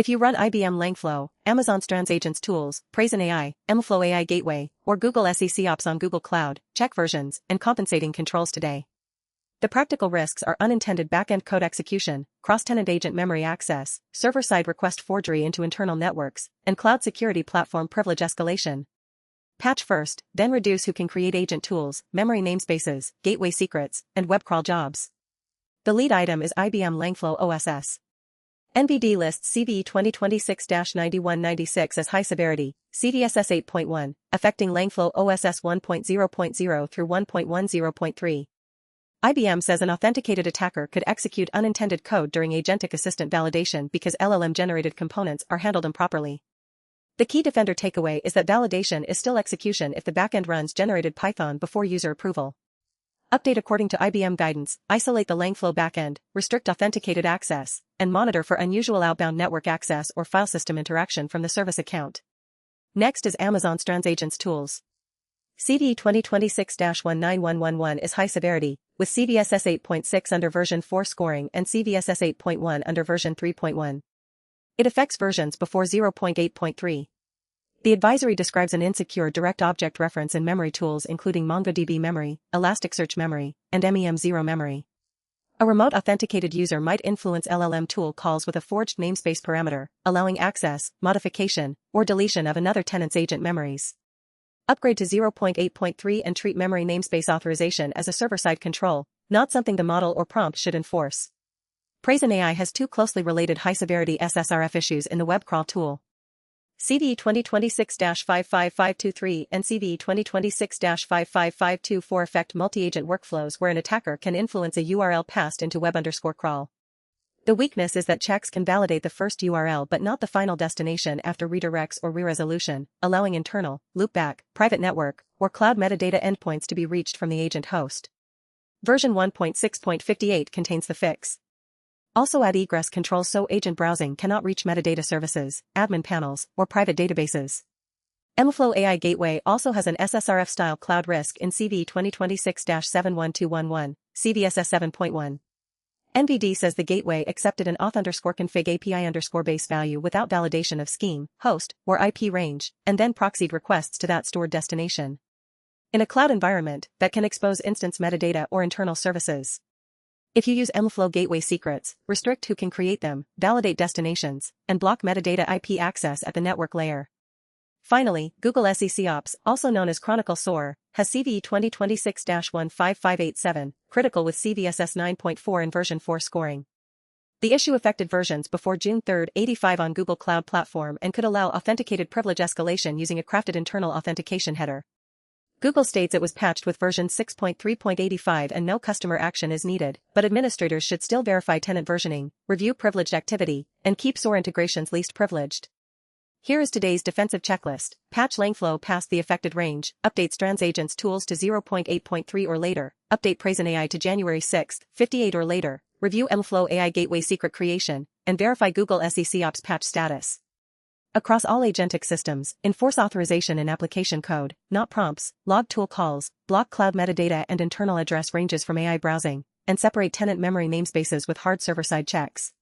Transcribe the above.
If you run IBM Langflow, Amazon Strands Agents Tools, PraisonAI, Langflow AI Gateway, or Google SecOps on Google Cloud, check versions and compensating controls today. The practical risks are unintended backend code execution, cross-tenant agent memory access, server-side request forgery into internal networks, and cloud security platform privilege escalation. Patch first, then reduce who can create agent tools, memory namespaces, gateway secrets, and web crawl jobs. The lead item is IBM Langflow OSS. NBD lists CVE 2026-9196 as high severity, CVSS 8.1, affecting Langflow OSS 1.0.0 through 1.10.3. IBM says an authenticated attacker could execute unintended code during Agentic Assistant validation because LLM-generated components are handled improperly. The key Defender takeaway is that validation is still execution if the backend runs generated Python before user approval. Update according to IBM guidance, isolate the Langflow backend, restrict authenticated access, and monitor for unusual outbound network access or file system interaction from the service account. Next is Amazon Strands Agents Tools. CVE 2026-19111 is high severity, with CVSS 8.6 under version 4 scoring and CVSS 8.1 under version 3.1. It affects versions before 0.8.3. The advisory describes an insecure direct object reference in memory tools including MongoDB memory, Elasticsearch memory, and MEM0 memory. A remote authenticated user might influence LLM tool calls with a forged namespace parameter, allowing access, modification, or deletion of another tenant's agent memories. Upgrade to 0.8.3 and treat memory namespace authorization as a server-side control, not something the model or prompt should enforce. PraisonAI has two closely related high-severity SSRF issues in the web crawl tool. CVE 2026-55523 and CVE 2026-55524 affect multi-agent workflows where an attacker can influence a URL passed into web_crawl. The weakness is that checks can validate the first URL but not the final destination after redirects or re-resolution, allowing internal, loopback, private network, or cloud metadata endpoints to be reached from the agent host. Version 1.6.58 contains the fix. Also add egress controls so agent browsing cannot reach metadata services, admin panels, or private databases. Langflow AI Gateway also has an SSRF-style cloud risk in CVE 2026-71211, CVSS 7.1. NVD says the gateway accepted an auth_config API_base value without validation of scheme, host, or IP range, and then proxied requests to that stored destination. In a cloud environment, that can expose instance metadata or internal services. If you use Langflow gateway secrets, restrict who can create them, validate destinations, and block metadata IP access at the network layer. Finally, Google SecOps, also known as Chronicle SOAR, has CVE 2026-15587, critical with CVSS 9.4 and version 4 scoring. The issue affected versions before June 3, 85 on Google Cloud Platform and could allow authenticated privilege escalation using a crafted internal authentication header. Google states it was patched with version 6.3.85 and no customer action is needed, but administrators should still verify tenant versioning, review privileged activity, and keep SOAR integrations least privileged. Here is today's defensive checklist. Patch Langflow past the affected range, update Strands Agents Tools to 0.8.3 or later, update PraisonAI to January 6, 58 or later, review Langflow AI Gateway secret creation, and verify Google SecOps patch status. Across all agentic systems, enforce authorization in application code, not prompts, log tool calls, block cloud metadata and internal address ranges from AI browsing, and separate tenant memory namespaces with hard server-side checks.